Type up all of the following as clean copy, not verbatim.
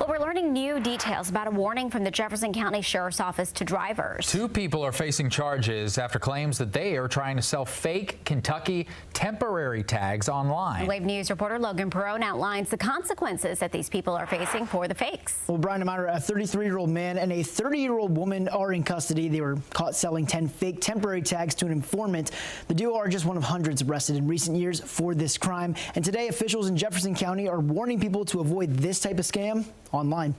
Well, we're learning new details about a warning from the Jefferson County Sheriff's Office to drivers. 2 people are facing charges after claims that they are trying to sell fake Kentucky temporary tags online. Wave News reporter Logan Perone outlines the consequences that these people are facing for the fakes. Well, Brian and Myra, a 33-year-old man and a 30-year-old woman are in custody. They were caught selling 10 fake temporary tags to an informant. The duo are just one of hundreds arrested in recent years for this crime. And today, officials in Jefferson County are warning people to avoid this type of scam online.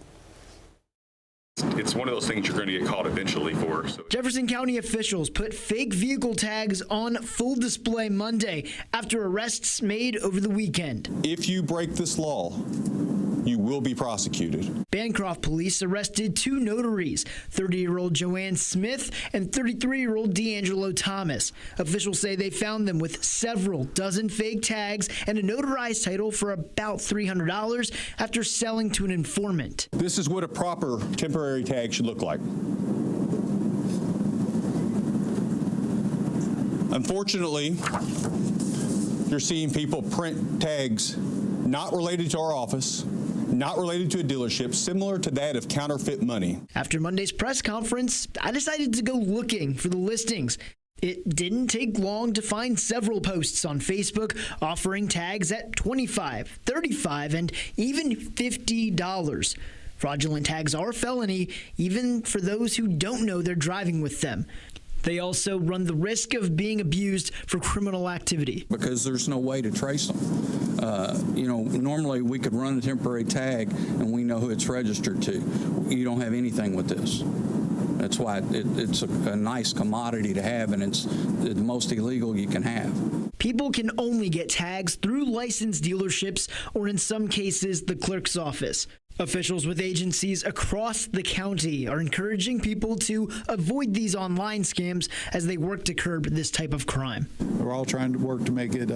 It's one of those things you're going to get caught eventually for. So. Jefferson County officials put fake vehicle tags on full display Monday after arrests made over the weekend. If you break this law, you will be prosecuted. Bancroft Police arrested 2 notaries, 30-year-old Joanne Smith and 33-year-old D'Angelo Thomas. Officials say they found them with several dozen fake tags and a notarized title for about $300 after selling to an informant. This is what a proper temporary tag should look like. Unfortunately, you're seeing people print tags not related to our office, not related to a dealership, similar to that of counterfeit money. After Monday's press conference, I decided to go looking for the listings. It didn't take long to find several posts on Facebook offering tags at $25, $35, and even $50. Fraudulent tags are a felony, even for those who don't know they're driving with them. They also run the risk of being abused for criminal activity. Because there's no way to trace them. Normally we could run a temporary tag and we know who it's registered to. You don't have anything with this. That's why it's a nice commodity to have, and it's the most illegal you can have. People can only get tags through licensed dealerships or, in some cases, the clerk's office. Officials with agencies across the county are encouraging people to avoid these online scams as they work to curb this type of crime. We're all trying to work to make it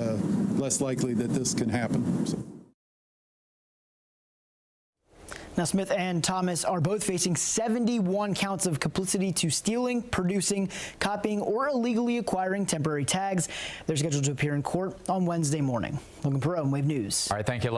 less likely that this can happen. Now, Smith and Thomas are both facing 71 counts of complicity to stealing, producing, copying, or illegally acquiring temporary tags. They're scheduled to appear in court on Wednesday morning. Logan Perone, Wave News. All right, thank you, Logan.